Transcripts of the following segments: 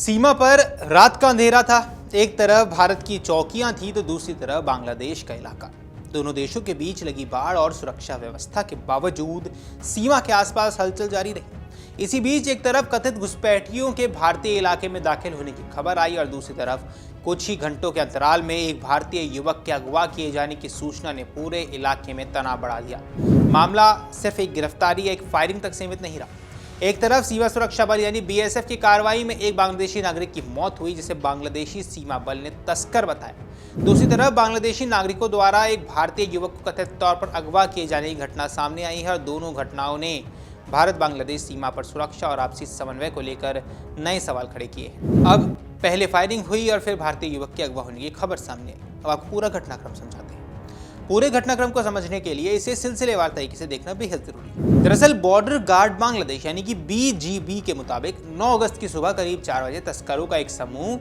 सीमा पर रात का अंधेरा था। एक तरफ भारत की चौकियां थी तो दूसरी तरफ बांग्लादेश का इलाका। दोनों देशों के बीच लगी बाढ़ और सुरक्षा व्यवस्था के बावजूद सीमा के आसपास हलचल जारी रही। इसी बीच एक तरफ कथित घुसपैठियों के भारतीय इलाके में दाखिल होने की खबर आई और दूसरी तरफ कुछ ही घंटों के अंतराल में एक भारतीय युवक के अगवा किए जाने की सूचना ने पूरे इलाके में तनाव बढ़ा दिया। मामला सिर्फ एक गिरफ्तारी या एक फायरिंग तक सीमित नहीं रहा। एक तरफ सीमा सुरक्षा बल यानी बीएसएफ की कार्रवाई में एक बांग्लादेशी नागरिक की मौत हुई जिसे बांग्लादेशी सीमा बल ने तस्कर बताया। दूसरी तरफ बांग्लादेशी नागरिकों द्वारा एक भारतीय युवक को कथित तौर पर अगवा किए जाने की घटना सामने आई है और दोनों घटनाओं ने भारत बांग्लादेश सीमा पर सुरक्षा और आपसी समन्वय को लेकर नए सवाल खड़े किए हैं। अब पहले फायरिंग हुई और फिर भारतीय युवक के अगवा होने की खबर सामने आई। अब आपको पूरा घटनाक्रम समझाते हैं। पूरे घटनाक्रम को समझने के लिए इसे सिलसिलेवार तरीके से देखना बेहद जरूरी है। दरअसल बॉर्डर गार्ड बांग्लादेश यानी कि बीजीबी के मुताबिक 9 अगस्त की सुबह करीब 4 बजे तस्करों का एक समूह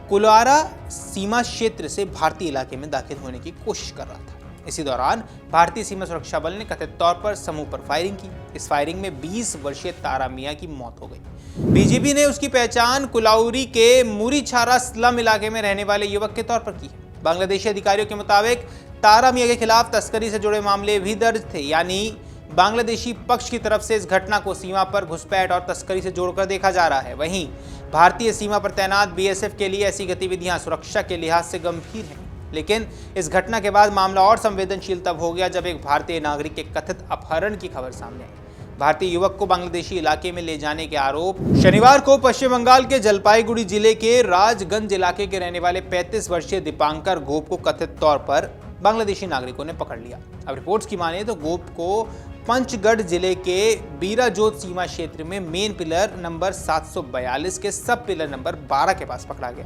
कुलारा सीमा क्षेत्र से भारतीय इलाके में दाखिल होने की कोशिश कर रहा था। इसी दौरान भारतीय सीमा सुरक्षा बल ने कथित तौर पर समूह पर फायरिंग की। इस फायरिंग में 20 वर्षीय तारा मियां की मौत हो गई। बीजीबी ने उसकी पहचान कुलाउरी के मुरीछारा स्लम इलाके में रहने वाले युवक के तौर पर की। बांग्लादेशी अधिकारियों के मुताबिक तारा मियां के खिलाफ तस्करी से जुड़े मामले भी दर्ज थे, यानी बांग्लादेशी पक्ष की तरफ से इस घटना को सीमा पर घुसपैठ और तस्करी से जोड़कर देखा जा रहा है। वहीं भारतीय सीमा पर तैनात बीएसएफ के लिए ऐसी गतिविधियां सुरक्षा के लिहाज से गंभीर हैं। लेकिन इस घटना के बाद मामला और संवेदनशील तब हो गया जब एक भारतीय नागरिक के कथित अपहरण की खबर सामने आई। भारतीय युवक को बांग्लादेशी इलाके में ले जाने के आरोप शनिवार को पश्चिम बंगाल के जलपाईगुड़ी जिले के राजगंज इलाके के रहने वाले 35 वर्षीय दीपांकर गोप को कथित तौर पर बांग्लादेशी नागरिकों ने पकड़ लिया। अब रिपोर्ट्स की माने तो गोप को पंचगढ़ जिले के बीराजोत सीमा क्षेत्र में मेन पिलर नंबर 742 के सब पिलर नंबर 12 के पास पकड़ा गया।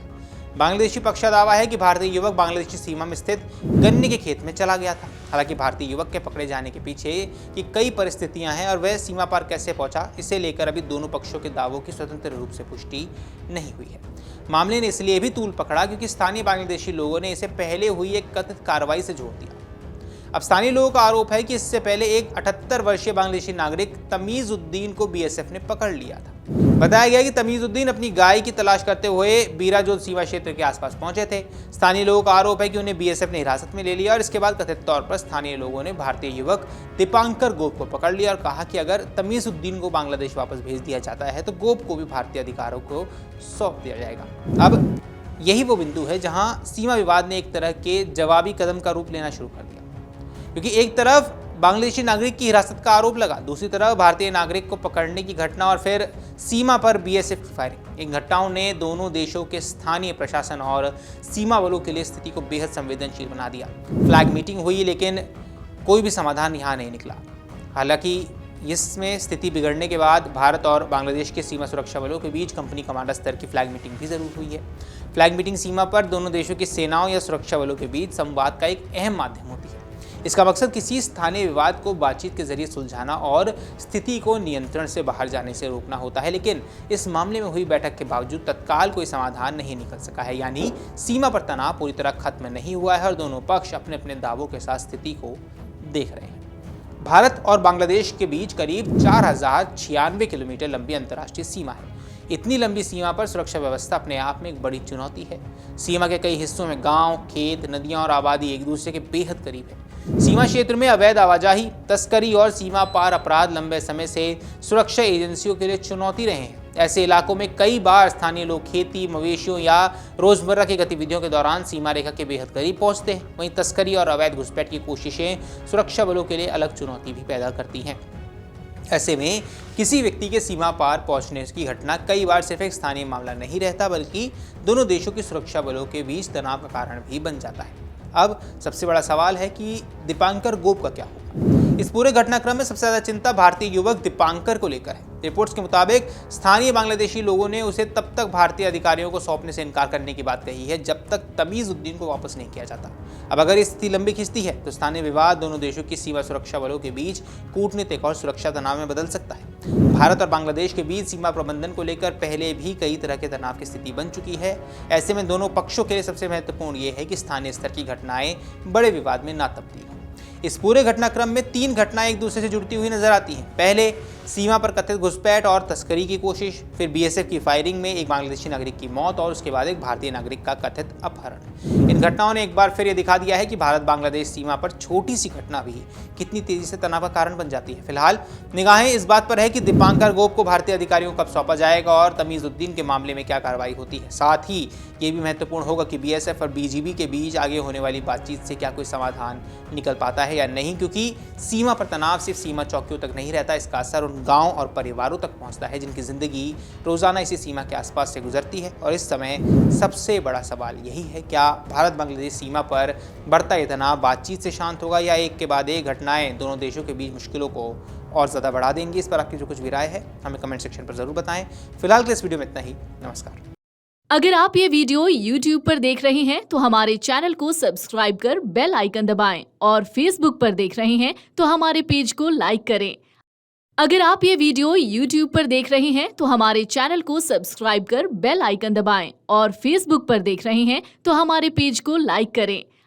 बांग्लादेशी पक्ष का दावा है कि भारतीय युवक बांग्लादेशी सीमा में स्थित गन्ने के खेत में चला गया था। हालांकि भारतीय युवक के पकड़े जाने के पीछे की कई परिस्थितियां हैं और वह सीमा पार कैसे पहुंचा, इसे लेकर अभी दोनों पक्षों के दावों की स्वतंत्र रूप से पुष्टि नहीं हुई है। मामले ने इसलिए भी तूल पकड़ा क्योंकि स्थानीय बांग्लादेशी लोगों ने इसे पहले हुई एक कथित कार्रवाई से जोड़ दिया। अब स्थानीय लोगों का आरोप है कि इससे पहले एक 78 वर्षीय बांग्लादेशी नागरिक तमीजुद्दीन को बीएसएफ ने पकड़ लिया था। बताया गया कि तमीजुद्दीन अपनी गाय की तलाश करते हुए बीराजोत सीमा क्षेत्र के आसपास पहुंचे थे। स्थानीय लोगों का आरोप है कि उन्हें बीएसएफ ने हिरासत में ले लिया और इसके बाद कथित तौर पर स्थानीय लोगों ने भारतीय युवक दीपांकर गोप को पकड़ लिया और कहा कि अगर तमीजुद्दीन को बांग्लादेश वापस भेज दिया जाता है तो गोप को भी भारतीय अधिकारों को सौंप दिया जाएगा। अब यही वो बिंदु है जहां सीमा विवाद ने एक तरह के जवाबी कदम का रूप लेना शुरू कर दिया, क्योंकि एक तरफ बांग्लादेशी नागरिक की हिरासत का आरोप लगा, दूसरी तरफ भारतीय नागरिक को पकड़ने की घटना और फिर सीमा पर बीएसएफ की फायरिंग। इन घटनाओं ने दोनों देशों के स्थानीय प्रशासन और सीमा बलों के लिए स्थिति को बेहद संवेदनशील बना दिया। फ्लैग मीटिंग हुई लेकिन कोई भी समाधान यहाँ नहीं निकला। हालांकि इसमें स्थिति बिगड़ने के बाद भारत और बांग्लादेश के सीमा सुरक्षा बलों के बीच कंपनी कमांडर स्तर की फ्लैग मीटिंग भी जरूर हुई है। फ्लैग मीटिंग सीमा पर दोनों देशों की सेनाओं या सुरक्षा बलों के बीच संवाद का एक अहम माध्यम होती है। इसका मकसद किसी स्थानीय विवाद को बातचीत के जरिए सुलझाना और स्थिति को नियंत्रण से बाहर जाने से रोकना होता है। लेकिन इस मामले में हुई बैठक के बावजूद तत्काल कोई समाधान नहीं निकल सका है, यानी सीमा पर तनाव पूरी तरह खत्म नहीं हुआ है और दोनों पक्ष अपने अपने दावों के साथ स्थिति को देख रहे हैं। भारत और बांग्लादेश के बीच करीब 4096 किलोमीटर लंबी अंतर्राष्ट्रीय सीमा है। इतनी लंबी सीमा पर सुरक्षा व्यवस्था अपने आप में एक बड़ी चुनौती है। सीमा के कई हिस्सों में गांव, खेत, नदियां और आबादी एक दूसरे के बेहद करीब है। सीमा क्षेत्र में अवैध आवाजाही, तस्करी और सीमा पार अपराध लंबे समय से सुरक्षा एजेंसियों के लिए चुनौती रहे हैं। ऐसे इलाकों में कई बार स्थानीय लोग खेती, मवेशियों या रोजमर्रा की गतिविधियों के दौरान सीमा रेखा के बेहद करीब पहुंचते हैं। वहीं तस्करी और अवैध घुसपैठ की कोशिशें सुरक्षा बलों के लिए अलग चुनौती भी पैदा करती हैं। ऐसे में किसी व्यक्ति के सीमा पार पहुंचने की घटना कई बार सिर्फ एक स्थानीय मामला नहीं रहता, बल्कि दोनों देशों की सुरक्षा बलों के बीच तनाव का कारण भी बन जाता है। अब सबसे बड़ा सवाल है कि दीपांकर गोप का क्या होगा। इस पूरे घटनाक्रम में सबसे ज्यादा चिंता भारतीय युवक दीपांकर को लेकर है। रिपोर्ट्स के मुताबिक स्थानीय बांग्लादेशी लोगों ने उसे तब तक भारतीय अधिकारियों को सौंपने से इनकार करने की बात कही है जब तक तमीजुद्दीन को वापस नहीं किया जाता। अब अगर स्थिति लंबी खिंचती है तो स्थानीय विवाद दोनों देशों की सीमा सुरक्षा बलों के बीच कूटनीतिक और सुरक्षा तनाव में बदल सकता है। भारत और बांग्लादेश के बीच सीमा प्रबंधन को लेकर पहले भी कई तरह के तनाव की स्थिति बन चुकी है। ऐसे में दोनों पक्षों के लिए सबसे महत्वपूर्ण ये है कि स्थानीय स्तर की घटनाएं बड़े विवाद में ना तब्दील हों। इस पूरे घटनाक्रम में 3 घटनाएं एक दूसरे से जुड़ती हुई नजर आती हैं। पहले, सीमा पर कथित घुसपैठ और तस्करी की कोशिश, फिर बीएसएफ की फायरिंग में एक बांग्लादेशी नागरिक की मौत और उसके बाद एक भारतीय नागरिक का कथित अपहरण। इन घटनाओं ने एक बार फिर ये दिखा दिया है कि भारत बांग्लादेश सीमा पर छोटी सी घटना भी कितनी तेजी से तनाव का कारण बन जाती है। फिलहाल निगाहें इस बात पर है कि दीपांकर गोप को भारतीय अधिकारियों को कब सौंपा जाएगा और तमीजुद्दीन के मामले में क्या कार्रवाई होती है। साथ ही ये भी महत्वपूर्ण होगा कि बीएसएफ और बीजीबी के बीच आगे होने वाली बातचीत से क्या कोई समाधान निकल पाता है या नहीं, क्योंकि सीमा पर तनाव सिर्फ सीमा चौकियों तक नहीं रहता, इसका असर उन गांव और परिवारों तक पहुंचता है जिनकी जिंदगी रोजाना इसी सीमा के आसपास से गुजरती है। और इस समय सबसे बड़ा सवाल यही है, क्या भारत बांग्लादेश सीमा पर बढ़ता ये तनाव बातचीत से शांत होगा या एक के बाद एक घटनाएं दोनों देशों के बीच मुश्किलों को और ज़्यादा बढ़ा देंगी। इस पर आपकी जो कुछ भी राय है हमें कमेंट सेक्शन पर ज़रूर बताएं। फिलहाल के इस वीडियो में इतना ही। नमस्कार। अगर आप ये वीडियो YouTube पर देख रहे हैं तो हमारे चैनल को सब्सक्राइब कर बेल आइकन दबाएं और Facebook पर देख रहे हैं तो हमारे पेज को लाइक करें। अगर आप ये वीडियो YouTube पर देख रहे हैं तो हमारे चैनल को सब्सक्राइब कर बेल आइकन दबाएं और Facebook पर देख रहे हैं तो हमारे पेज को लाइक करें।